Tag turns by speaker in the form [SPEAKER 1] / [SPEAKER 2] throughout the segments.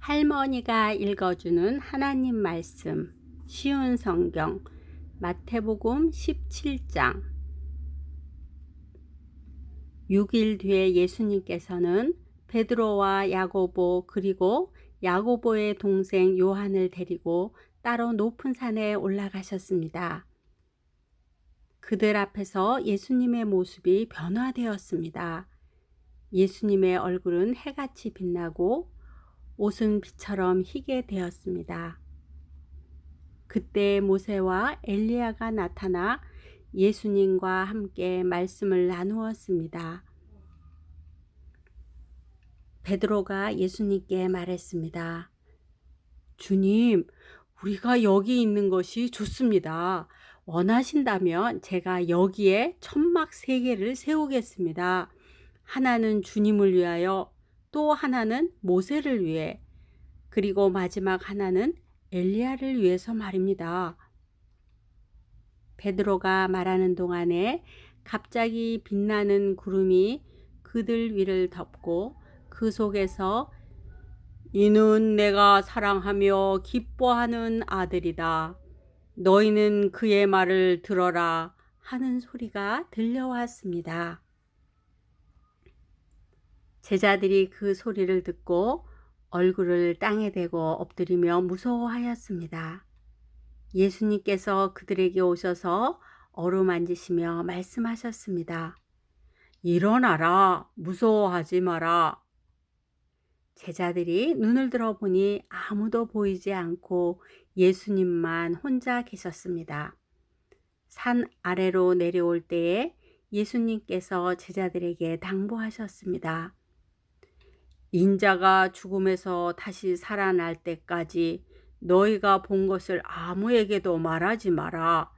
[SPEAKER 1] 할머니가 읽어주는 하나님 말씀, 쉬운 성경, 마태복음 17장. 6일 뒤에 예수님께서는 베드로와 야고보 그리고 야고보의 동생 요한을 데리고 따로 높은 산에 올라가셨습니다. 그들 앞에서 예수님의 모습이 변화되었습니다. 예수님의 얼굴은 해같이 빛나고 옷은 빛처럼 희게 되었습니다. 그때 모세와 엘리야가 나타나 예수님과 함께 말씀을 나누었습니다. 베드로가 예수님께 말했습니다. 주님, 우리가 여기 있는 것이 좋습니다. 원하신다면 제가 여기에 천막 3개를 세우겠습니다. 하나는 주님을 위하여, 또 하나는 모세를 위해, 그리고 마지막 하나는 엘리야를 위해서 말입니다. 베드로가 말하는 동안에 갑자기 빛나는 구름이 그들 위를 덮고 그 속에서 이는 내가 사랑하며 기뻐하는 아들이다. 너희는 그의 말을 들어라 하는 소리가 들려왔습니다. 제자들이 그 소리를 듣고 얼굴을 땅에 대고 엎드리며 무서워하였습니다. 예수님께서 그들에게 오셔서 어루만지시며 말씀하셨습니다. 일어나라, 무서워하지 마라. 제자들이 눈을 들어보니 아무도 보이지 않고 예수님만 혼자 계셨습니다. 산 아래로 내려올 때에 예수님께서 제자들에게 당부하셨습니다. 인자가 죽음에서 다시 살아날 때까지 너희가 본 것을 아무에게도 말하지 마라.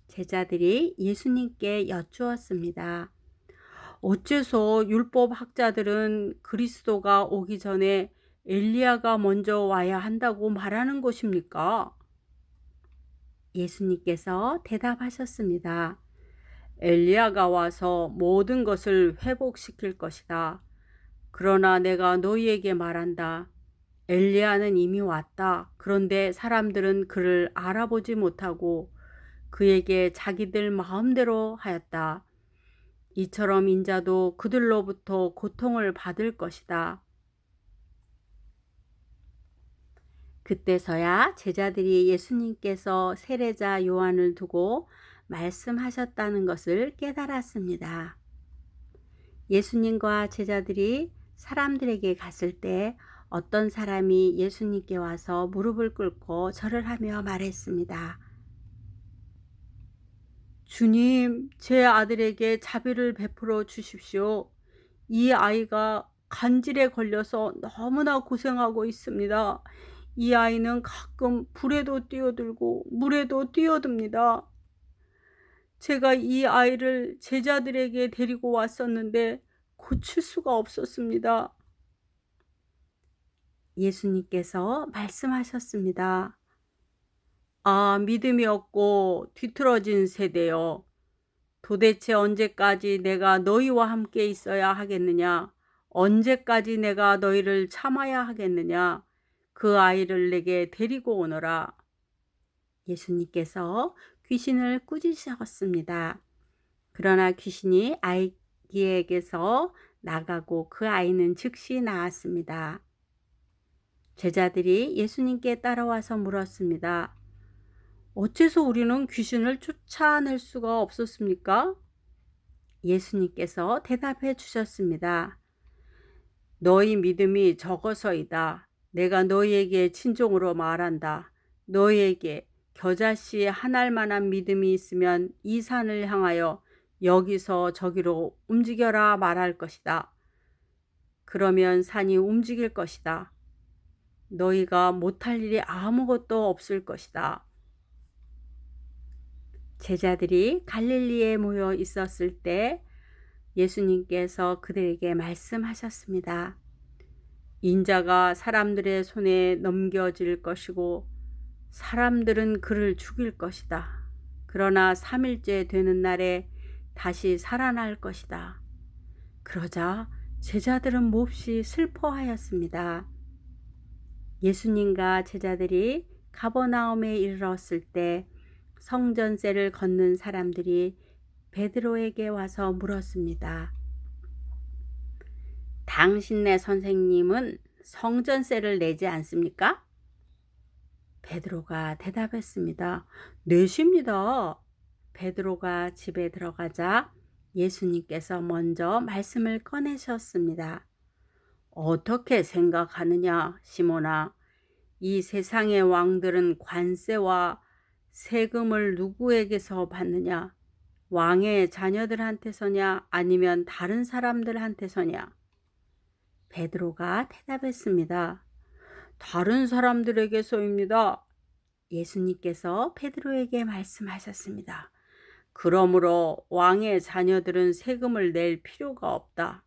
[SPEAKER 1] 제자들이 예수님께 여쭈었습니다. 어째서 율법 학자들은 그리스도가 오기 전에 엘리야가 먼저 와야 한다고 말하는 것입니까? 예수님께서 대답하셨습니다. 엘리야가 와서 모든 것을 회복시킬 것이다. 그러나 내가 너희에게 말한다. 엘리야는 이미 왔다. 그런데 사람들은 그를 알아보지 못하고 그에게 자기들 마음대로 하였다. 이처럼 인자도 그들로부터 고통을 받을 것이다. 그때서야 제자들이 예수님께서 세례자 요한을 두고 말씀하셨다는 것을 깨달았습니다. 예수님과 제자들이 사람들에게 갔을 때 어떤 사람이 예수님께 와서 무릎을 꿇고 절을 하며 말했습니다. 주님, 제 아들에게 자비를 베풀어 주십시오. 이 아이가 간질에 걸려서 너무나 고생하고 있습니다. 이 아이는 가끔 불에도 뛰어들고 물에도 뛰어듭니다. 제가 이 아이를 제자들에게 데리고 왔었는데 고칠 수가 없었습니다. 예수님께서 말씀하셨습니다. 아, 믿음이 없고 뒤틀어진 세대여. 도대체 언제까지 내가 너희와 함께 있어야 하겠느냐? 언제까지 내가 너희를 참아야 하겠느냐? 그 아이를 내게 데리고 오너라. 예수님께서 귀신을 꾸짖으셨습니다. 그러나 귀신이 아이에게서 나가고 그 아이는 즉시 나았습니다. 제자들이 예수님께 따라와서 물었습니다. 어째서 우리는 귀신을 쫓아낼 수가 없었습니까? 예수님께서 대답해 주셨습니다. 너희 믿음이 적어서이다. 내가 너희에게 친종으로 말한다. 너희에게 겨자씨 한 알만한 믿음이 있으면 이 산을 향하여 여기서 저기로 움직여라 말할 것이다. 그러면 산이 움직일 것이다. 너희가 못할 일이 아무것도 없을 것이다. 제자들이 갈릴리에 모여 있었을 때 예수님께서 그들에게 말씀하셨습니다. 인자가 사람들의 손에 넘겨질 것이고 사람들은 그를 죽일 것이다. 그러나 3일째 되는 날에 다시 살아날 것이다. 그러자 제자들은 몹시 슬퍼하였습니다. 예수님과 제자들이 가버나움에 이르렀을 때 성전세를 걷는 사람들이 베드로에게 와서 물었습니다. 당신네 선생님은 성전세를 내지 않습니까? 베드로가 대답했습니다. 내십니다. 베드로가 집에 들어가자 예수님께서 먼저 말씀을 꺼내셨습니다. 어떻게 생각하느냐, 시몬아? 이 세상의 왕들은 관세와 세금을 누구에게서 받느냐? 왕의 자녀들한테서냐? 아니면 다른 사람들한테서냐? 베드로가 대답했습니다. 다른 사람들에게서입니다. 예수님께서 베드로에게 말씀하셨습니다. 그러므로 왕의 자녀들은 세금을 낼 필요가 없다.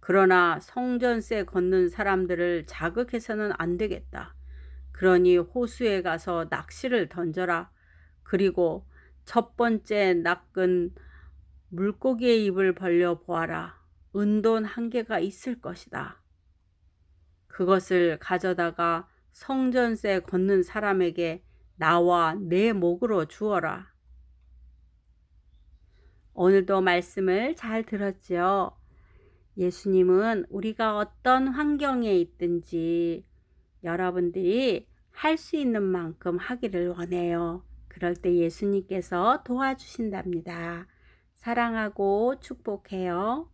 [SPEAKER 1] 그러나 성전세 걷는 사람들을 자극해서는 안 되겠다. 그러니 호수에 가서 낚시를 던져라. 그리고 첫 번째 낚은 물고기의 입을 벌려 보아라. 은돈 1개가 있을 것이다. 그것을 가져다가 성전세 걷는 사람에게 나와 내 목으로 주어라. 오늘도 말씀을 잘 들었지요? 예수님은 우리가 어떤 환경에 있든지 여러분들이 할 수 있는 만큼 하기를 원해요. 그럴 때 예수님께서 도와주신답니다. 사랑하고 축복해요.